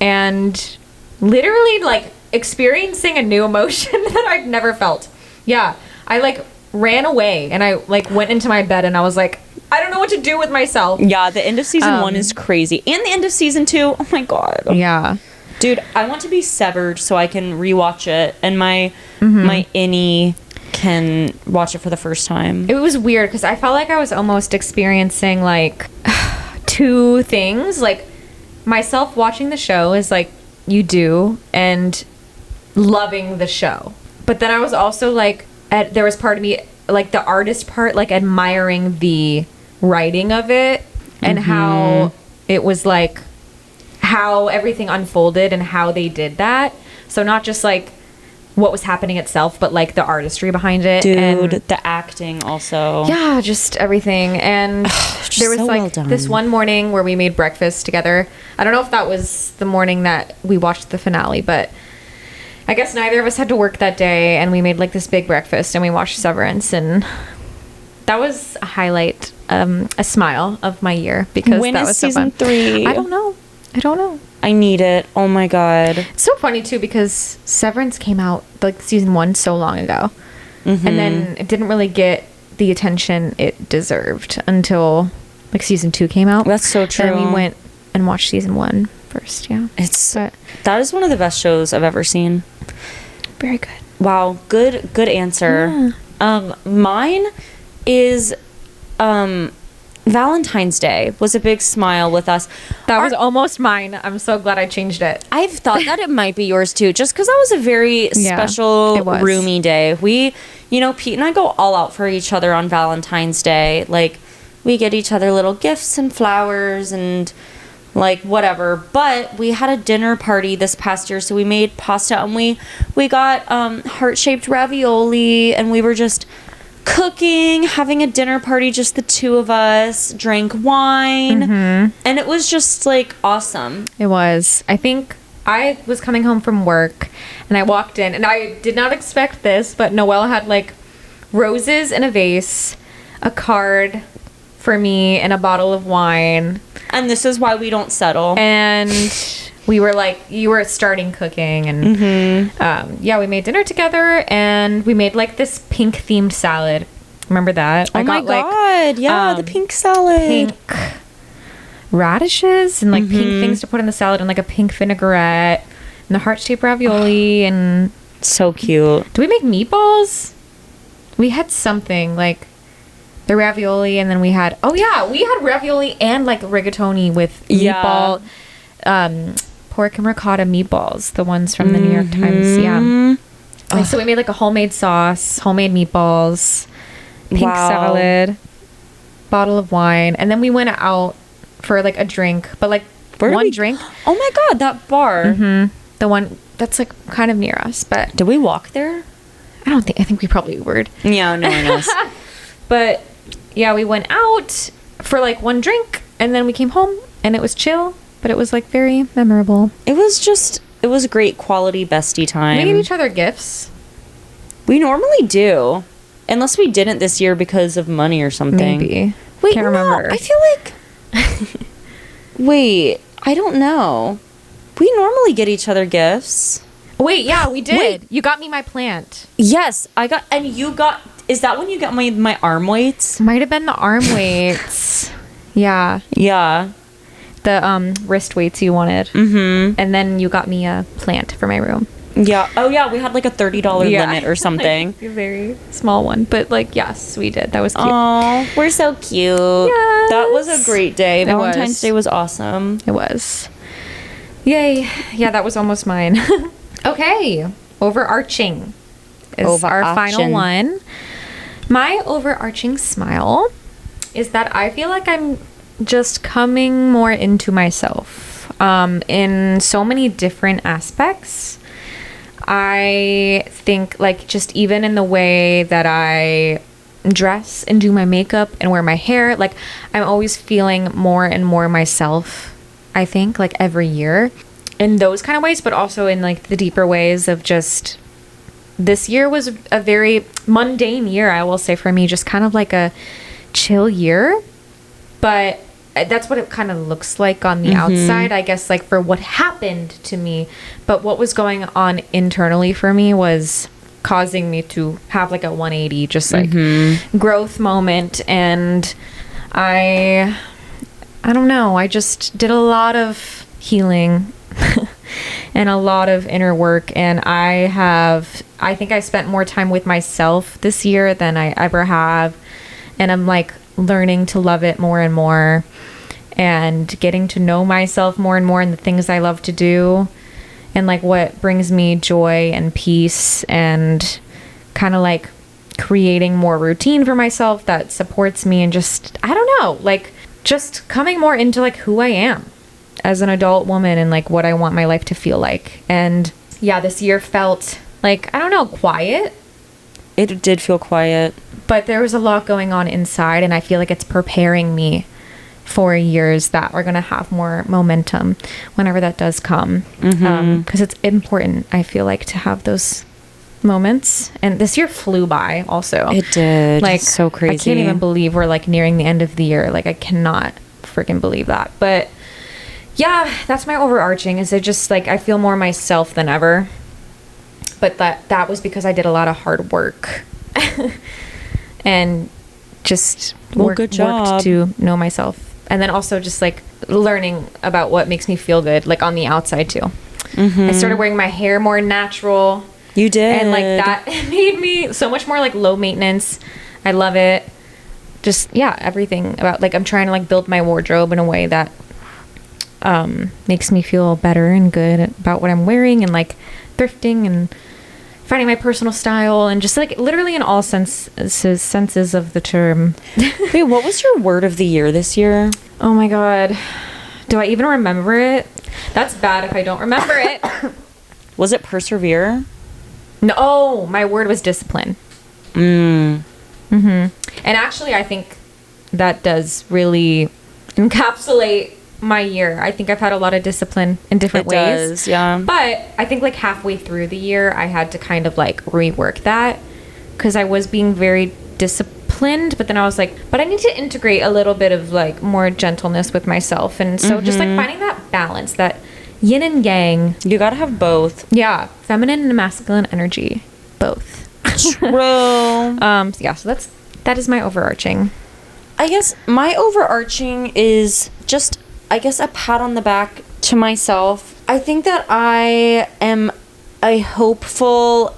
[SPEAKER 2] and literally like experiencing a new emotion that I've never felt. Yeah, I like ran away and I like went into my bed and I was like, I don't know what to do with myself.
[SPEAKER 1] Yeah, the end of season 1 is crazy. And the end of season 2, oh my God.
[SPEAKER 2] Yeah.
[SPEAKER 1] Dude, I want to be severed so I can rewatch it and my innie can watch it for the first time.
[SPEAKER 2] It was weird because I felt like I was almost experiencing like two things. Like myself watching the show is like you do, and loving the show. But then I was also like, there was part of me, like the artist part, like admiring the writing of it and how it was like, how everything unfolded and how they did that. So not just like what was happening itself, but like the artistry behind it.
[SPEAKER 1] Dude,
[SPEAKER 2] and
[SPEAKER 1] the acting also.
[SPEAKER 2] yeah, just everything. And there was
[SPEAKER 1] so
[SPEAKER 2] like
[SPEAKER 1] well done.
[SPEAKER 2] this one morning where we made breakfast together. I don't know if that was the morning that we watched the finale, but I guess neither of us had to work that day, and we made like this big breakfast and we watched Severance, and that was a highlight, a smile of my year, because
[SPEAKER 1] When
[SPEAKER 2] that
[SPEAKER 1] is
[SPEAKER 2] was so
[SPEAKER 1] season
[SPEAKER 2] fun.
[SPEAKER 1] 3?
[SPEAKER 2] I don't know.
[SPEAKER 1] I need it. Oh my god.
[SPEAKER 2] It's so funny too, because Severance came out like season 1 so long ago, and then it didn't really get the attention it deserved until like season 2 came out.
[SPEAKER 1] That's so true.
[SPEAKER 2] And we went and watched season 1 first. Yeah,
[SPEAKER 1] That is one of the best shows I've ever seen.
[SPEAKER 2] very good.
[SPEAKER 1] Wow, good answer. Mine is Valentine's Day was a big smile with us.
[SPEAKER 2] That was almost mine. I'm so glad I changed it.
[SPEAKER 1] I've thought that it might be yours too, just because that was a very special,
[SPEAKER 2] it was.
[SPEAKER 1] roomy day. We, Pete and I go all out for each other on Valentine's Day. Like, we get each other little gifts and flowers and like whatever. But we had a dinner party this past year, so we made pasta and we got heart-shaped ravioli, and we were just cooking, having a dinner party, just the two of us, drank wine, and it was just like awesome.
[SPEAKER 2] It was. I think I was coming home from work and I walked in, and I did not expect this, but Noelle had like roses in a vase, a card for me, and a bottle of wine.
[SPEAKER 1] And this is why we don't settle.
[SPEAKER 2] And we were like, you were starting cooking, and yeah, we made dinner together, and we made like this pink themed salad. Remember that?
[SPEAKER 1] Oh my god, yeah, the pink salad.
[SPEAKER 2] Pink radishes and like pink things to put in the salad, and like a pink vinaigrette, and the heart-shaped ravioli, and
[SPEAKER 1] So cute.
[SPEAKER 2] do we make meatballs? We had something like the ravioli, and then we had ravioli and like rigatoni with meatball, pork and ricotta meatballs, the ones from the New York Times. Yeah. Like, so we made like a homemade sauce, homemade meatballs, pink salad, bottle of wine, and then we went out for like a drink, but like one drink.
[SPEAKER 1] Oh my god, that bar.
[SPEAKER 2] The one that's like kind of near us, but
[SPEAKER 1] Did we walk there?
[SPEAKER 2] I think we probably Ubered.
[SPEAKER 1] Yeah, no one knows.
[SPEAKER 2] But yeah, we went out for like one drink, and then we came home, and it was chill, but it was like very memorable.
[SPEAKER 1] It was a great quality bestie time.
[SPEAKER 2] We gave each other gifts.
[SPEAKER 1] We normally do. Unless we didn't this year because of money or something.
[SPEAKER 2] Maybe.
[SPEAKER 1] Wait,
[SPEAKER 2] Can't
[SPEAKER 1] no,
[SPEAKER 2] remember.
[SPEAKER 1] I feel like... Wait, I don't know. We normally get each other gifts.
[SPEAKER 2] Wait, yeah, we did.
[SPEAKER 1] Wait.
[SPEAKER 2] You got me my plant.
[SPEAKER 1] Yes, I got... And you got... Is that when you got my arm weights?
[SPEAKER 2] Might have been the arm weights. Yeah.
[SPEAKER 1] Yeah.
[SPEAKER 2] The wrist weights you wanted.
[SPEAKER 1] Mm-hmm.
[SPEAKER 2] And then you got me a plant for my room.
[SPEAKER 1] Yeah. Oh, yeah, we had like a $30 limit or something.
[SPEAKER 2] Like a very small one. But like, yes, we did. That was cute.
[SPEAKER 1] Oh, we're so cute.
[SPEAKER 2] Yes.
[SPEAKER 1] That was a great day.
[SPEAKER 2] It
[SPEAKER 1] Valentine's
[SPEAKER 2] was.
[SPEAKER 1] Day was awesome.
[SPEAKER 2] It was. Yay. Yeah, that was almost mine. Okay. Overarching is our final one. My overarching smile is that I feel like I'm just coming more into myself in so many different aspects. I think like just even in the way that I dress and do my makeup and wear my hair, like I'm always feeling more and more myself, I think, like every year in those kind of ways, but also in like the deeper ways of just this year was a very mundane year, I will say, for me, just kind of like a chill year, but that's what it kind of looks like on the outside, I guess, like for what happened to me, but what was going on internally for me was causing me to have like a 180, just like growth moment. And I don't know, I just did a lot of healing and a lot of inner work, and I think I spent more time with myself this year than I ever have, and I'm like learning to love it more and more, and getting to know myself more and more, and the things I love to do, and like what brings me joy and peace, and kind of like creating more routine for myself that supports me, and just, I don't know, like just coming more into like who I am as an adult woman and like what I want my life to feel like. And yeah, this year felt like, I don't know, quiet.
[SPEAKER 1] It did feel quiet.
[SPEAKER 2] But there was a lot going on inside, and I feel like it's preparing me for years that are going to have more momentum whenever that does come. Because it's important, I feel like, to have those moments. And this year flew by also.
[SPEAKER 1] It did.
[SPEAKER 2] Like,
[SPEAKER 1] it's so crazy.
[SPEAKER 2] I can't even believe we're like nearing the end of the year. Like, I cannot freaking believe that. But yeah, that's my overarching, is it just like I feel more myself than ever. But that was because I did a lot of hard work and just
[SPEAKER 1] good job.
[SPEAKER 2] worked to know myself. And then also just like learning about what makes me feel good, like on the outside too. I started wearing my hair more natural.
[SPEAKER 1] You did.
[SPEAKER 2] And like that made me so much more like low maintenance. I love it. Just, yeah, everything about like I'm trying to like build my wardrobe in a way that makes me feel better and good about what I'm wearing, and like thrifting and finding my personal style, and just like literally in all senses of the term.
[SPEAKER 1] Wait, what was your word of the year this year?
[SPEAKER 2] Oh my god, do I even remember it? That's bad if I don't remember it.
[SPEAKER 1] Was it persevere?
[SPEAKER 2] No, my word was discipline. And actually I think that does really encapsulate my year. I think I've had a lot of discipline in different ways.
[SPEAKER 1] Does, yeah.
[SPEAKER 2] But I think like halfway through the year, I had to kind of like rework that, because I was being very disciplined, but then I was like, but I need to integrate a little bit of like more gentleness with myself. And so just like finding that balance, that yin and yang.
[SPEAKER 1] You gotta have both.
[SPEAKER 2] Yeah. Feminine and masculine energy. Both.
[SPEAKER 1] True.
[SPEAKER 2] Yeah, so that is my overarching.
[SPEAKER 1] I guess my overarching is just, I guess, a pat on the back to myself. I think that I am a hopeful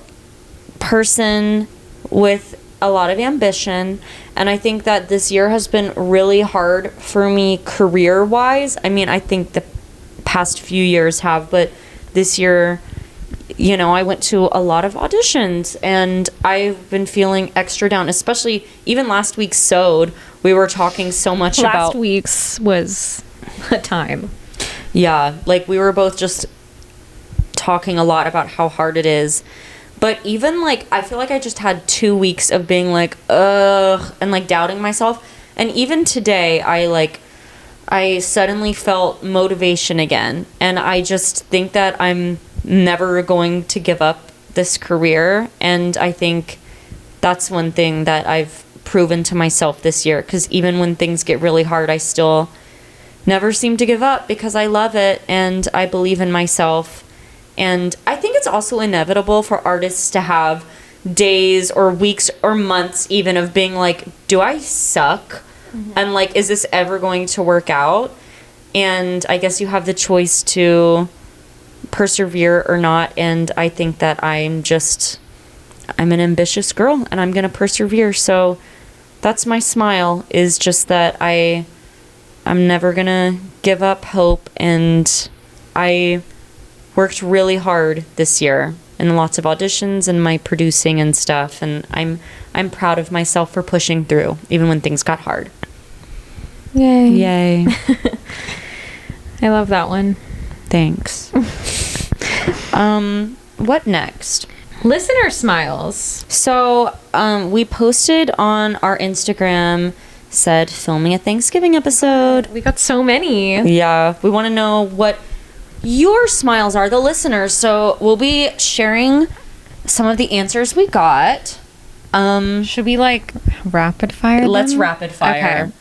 [SPEAKER 1] person with a lot of ambition, and I think that this year has been really hard for me career-wise. I mean, I think the past few years have, but this year, you know, I went to a lot of auditions, and I've been feeling extra down, especially even last week's Sewed. We were talking so much about...
[SPEAKER 2] Last week's was a time.
[SPEAKER 1] Yeah, like we were both just talking a lot about how hard it is. But even like, I feel like I just had 2 weeks of being like, ugh, and like doubting myself. And even today, I suddenly felt motivation again. And I just think that I'm never going to give up this career. And I think that's one thing that I've proven to myself this year. Because even when things get really hard, I still never seem to give up, because I love it and I believe in myself. And I think it's also inevitable for artists to have days or weeks or months even of being like, do I suck? And like, is this ever going to work out? And I guess you have the choice to persevere or not. And I think that I'm an ambitious girl, and I'm going to persevere. So that's my smile, is just that I'm never going to give up hope. And I worked really hard this year in lots of auditions and my producing and stuff, and I'm proud of myself for pushing through even when things got hard. Yay.
[SPEAKER 2] I love that one.
[SPEAKER 1] Thanks. What next?
[SPEAKER 2] Listener smiles.
[SPEAKER 1] So we posted on our Instagram, said filming a Thanksgiving episode.
[SPEAKER 2] We got so many.
[SPEAKER 1] Yeah, we want to know what your smiles are, the listeners. So we'll be sharing some of the answers we got.
[SPEAKER 2] Should we like rapid fire?
[SPEAKER 1] Let's
[SPEAKER 2] them?
[SPEAKER 1] rapid fire.
[SPEAKER 2] Okay.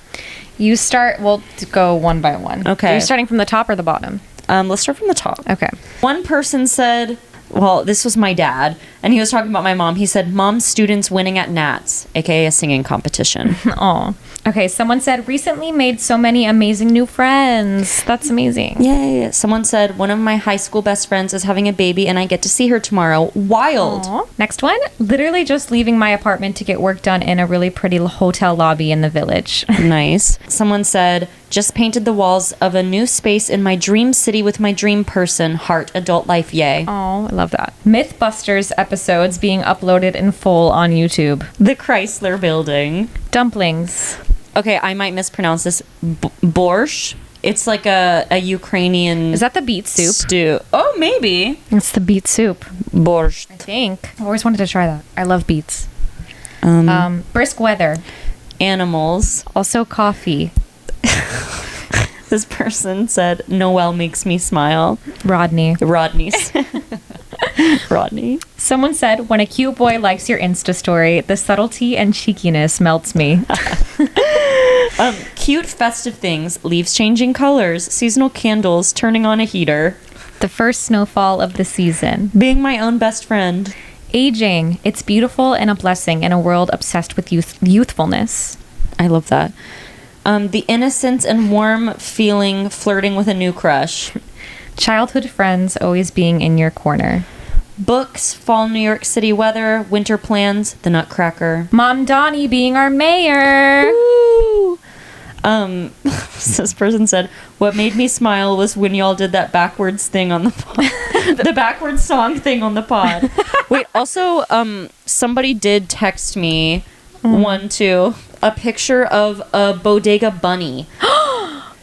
[SPEAKER 2] You start. We'll go one by one.
[SPEAKER 1] Okay.
[SPEAKER 2] Are you starting from the top or the bottom?
[SPEAKER 1] Let's start from the top.
[SPEAKER 2] Okay.
[SPEAKER 1] One person said, well, this was my dad, and he was talking about my mom. He said, "Mom's students winning at Nats, aka a singing competition."
[SPEAKER 2] Aw. Okay, someone said, recently made so many amazing new friends. That's amazing.
[SPEAKER 1] Yay. Someone said, "One of my high school best friends is having a baby, and I get to see her tomorrow." Wild.
[SPEAKER 2] Aw. Next one, literally just leaving my apartment to get work done in a really pretty hotel lobby in the village.
[SPEAKER 1] Nice. Someone said, "Just painted the walls of a new space in my dream city with my dream person. Heart, adult life, yay."
[SPEAKER 2] Oh, I love that. Mythbusters episodes being uploaded in full on YouTube.
[SPEAKER 1] The Chrysler Building.
[SPEAKER 2] Dumplings.
[SPEAKER 1] Okay, I might mispronounce this. Borscht. It's like a Ukrainian.
[SPEAKER 2] Is that the beet soup?
[SPEAKER 1] Stew. Oh, maybe.
[SPEAKER 2] It's the beet soup.
[SPEAKER 1] Borscht.
[SPEAKER 2] I think. I always wanted to try that. I love beets. Brisk weather.
[SPEAKER 1] Animals.
[SPEAKER 2] Also coffee.
[SPEAKER 1] This person said, "Noel makes me smile."
[SPEAKER 2] Rodney.
[SPEAKER 1] Rodney's. Rodney.
[SPEAKER 2] Someone said, when a cute boy likes your Insta story, the subtlety and cheekiness melts me.
[SPEAKER 1] Cute festive things. Leaves changing colors. Seasonal candles. Turning on a heater.
[SPEAKER 2] The first snowfall of the season.
[SPEAKER 1] Being my own best friend.
[SPEAKER 2] Aging. It's beautiful and a blessing in a world obsessed with youthfulness.
[SPEAKER 1] I love that. The innocence and warm feeling flirting with a new crush.
[SPEAKER 2] Childhood friends always being in your corner.
[SPEAKER 1] Books, fall New York City weather, winter plans, the Nutcracker.
[SPEAKER 2] Mom Donnie being our mayor.
[SPEAKER 1] Woo! This person said, "What made me smile was when y'all did that backwards thing on the pod." The backwards song thing on the pod. Wait, also, somebody did text me a picture of a bodega bunny.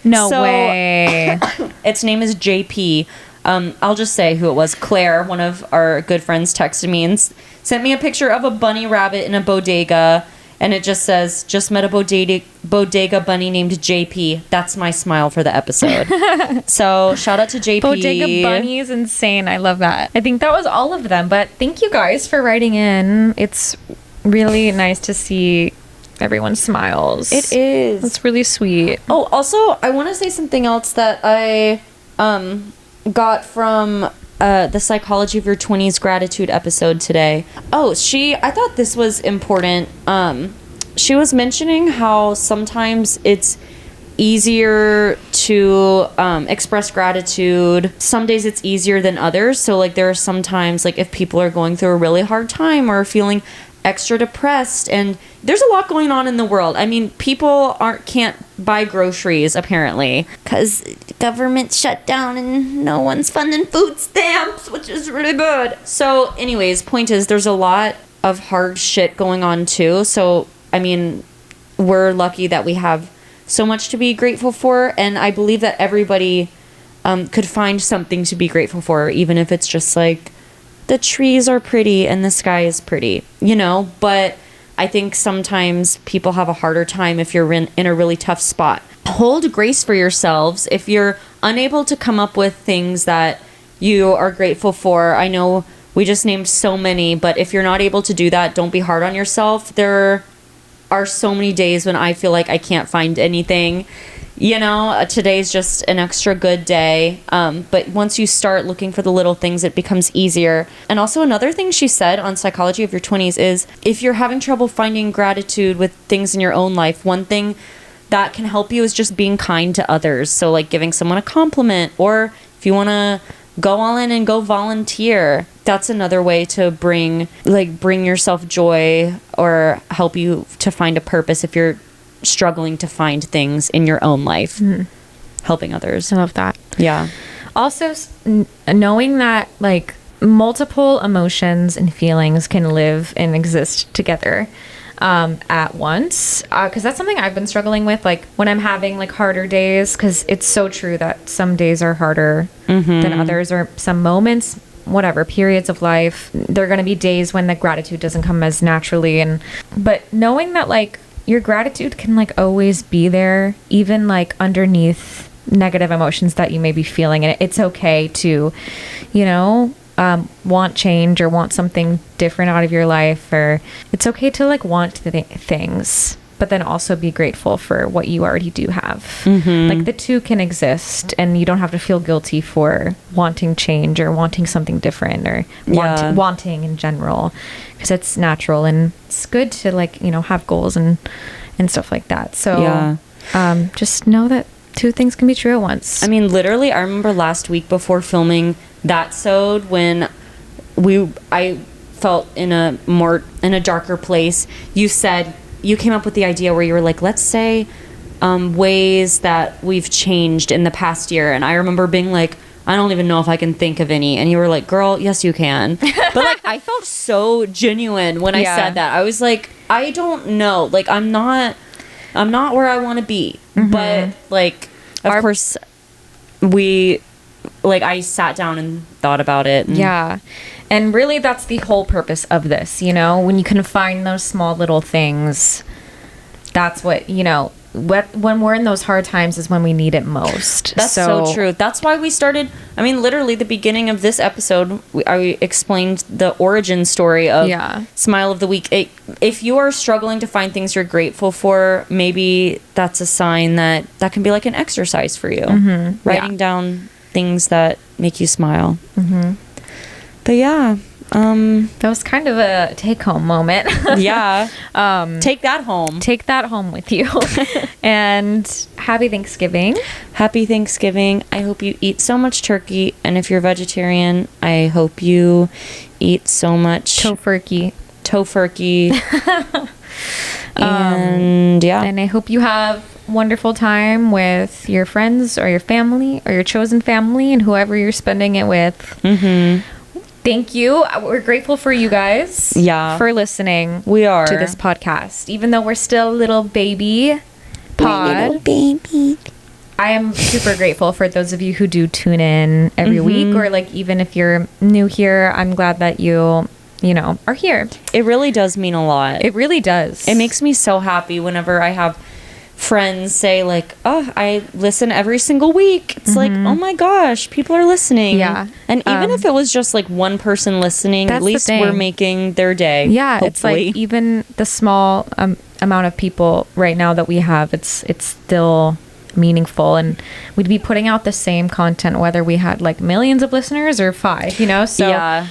[SPEAKER 2] No
[SPEAKER 1] So-
[SPEAKER 2] way.
[SPEAKER 1] Its name is JP. I'll just say who it was. Claire, one of our good friends, texted me and sent me a picture of a bunny rabbit in a bodega. And it just says, "Just met a bodega bunny named JP. That's my smile for the episode." So shout out to JP.
[SPEAKER 2] Bodega Bunny is insane. I love that. I think that was all of them. But thank you guys for writing in. It's really nice to see everyone's smiles.
[SPEAKER 1] It is.
[SPEAKER 2] It's really sweet.
[SPEAKER 1] Oh, also, I want to say something else that I got from the Psychology of Your 20s gratitude episode today. Oh, I thought this was important. She was mentioning how sometimes it's easier to express gratitude. Some days it's easier than others. So, like, there are some times, like, if people are going through a really hard time or feeling extra depressed, and there's a lot going on in the world. I mean, people can't buy groceries apparently because government shut down and no one's funding food stamps, which is really good. So anyways, point is, there's a lot of hard shit going on too. So I mean, we're lucky that we have so much to be grateful for, and I believe that everybody could find something to be grateful for, even if it's just like the trees are pretty and the sky is pretty, but I think sometimes people have a harder time if you're in a really tough spot. Hold grace for yourselves if you're unable to come up with things that you are grateful for. I know we just named so many, but if you're not able to do that, don't be hard on yourself. There are so many days when I feel like I can't find anything. Today's just an extra good day. But once you start looking for the little things, it becomes easier. And also another thing she said on Psychology of Your 20s is if you're having trouble finding gratitude with things in your own life, one thing that can help you is just being kind to others. So like giving someone a compliment, or if you want to go all in and go volunteer, that's another way to bring yourself joy or help you to find a purpose if you're struggling to find things in your own life. Helping others.
[SPEAKER 2] I love that.
[SPEAKER 1] Yeah.
[SPEAKER 2] Also, knowing that like multiple emotions and feelings can live and exist together at once, because that's something I've been struggling with, like when I'm having like harder days, because it's so true that some days are harder than others, or some moments, whatever periods of life, there are going to be days when the gratitude doesn't come as naturally, but knowing that like your gratitude can like always be there, even like underneath negative emotions that you may be feeling, and it's okay to want change or want something different out of your life, or it's okay to like want things, but then also be grateful for what you already do have. Like the two can exist, and you don't have to feel guilty for wanting change or wanting something different or wanting in general, because it's natural and it's good to like, you know, have goals and stuff like that. So just know that two things can be true at once.
[SPEAKER 1] I mean, literally, I remember last week before filming that sode when I felt in a darker place. You came up with the idea where you were like, let's say ways that we've changed in the past year. And I remember being like, I don't even know if I can think of any. And you were like, girl, yes, you can. But like, I felt so genuine when I said that. I was like, I don't know. Like, I'm not where I want to be. But like, of course, I sat down and thought about it. And
[SPEAKER 2] And really, that's the whole purpose of this, you know? When you can find those small little things, that's what, you know, when we're in those hard times is when we need it most.
[SPEAKER 1] That's so true. That's why we started, I mean, literally the beginning of this episode, I explained the origin story of Smile of the Week. If you are struggling to find things you're grateful for, maybe that's a sign that can be like an exercise for you. Writing down things that make you smile. But yeah,
[SPEAKER 2] that was kind of a take-home moment.
[SPEAKER 1] Take that home.
[SPEAKER 2] Take that home with you. And happy Thanksgiving.
[SPEAKER 1] Happy Thanksgiving. I hope you eat so much turkey, and if you're vegetarian, I hope you eat so much tofurkey. And
[SPEAKER 2] and I hope you have wonderful time with your friends or your family or your chosen family and whoever you're spending it with. Thank you. We're grateful for you guys. For listening.
[SPEAKER 1] We are.
[SPEAKER 2] To this podcast. Even though we're still a little baby pod.
[SPEAKER 1] Little baby.
[SPEAKER 2] I am super grateful for those of you who do tune in every week, or like even if you're new here, I'm glad that you know, are here.
[SPEAKER 1] It really does mean a lot.
[SPEAKER 2] It really does.
[SPEAKER 1] It makes me so happy whenever I have friends say like, oh, I listen every single week. It's like, oh my gosh, people are listening. And even if it was just like one person listening, at least we're making their day. Hopefully.
[SPEAKER 2] It's like even the small amount of people right now that we have, it's still meaningful, and we'd be putting out the same content whether we had like millions of listeners or 5, you know. So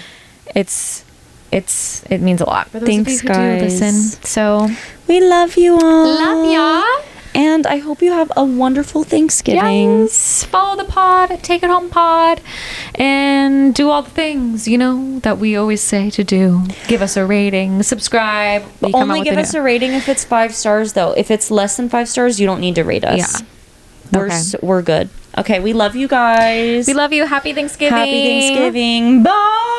[SPEAKER 2] it means a lot for those of you who do listen. So
[SPEAKER 1] we love you all.
[SPEAKER 2] Love y'all.
[SPEAKER 1] And I hope you have a wonderful Thanksgiving.
[SPEAKER 2] Yes. Follow the pod, Take It Home pod, and do all the things, you know, that we always say to do. Give us a rating, subscribe.
[SPEAKER 1] But only give us a rating if it's 5 stars, though. If it's less than 5 stars, you don't need to rate us. We're good. Okay, we love you guys.
[SPEAKER 2] We love you. Happy Thanksgiving.
[SPEAKER 1] Happy Thanksgiving. Bye.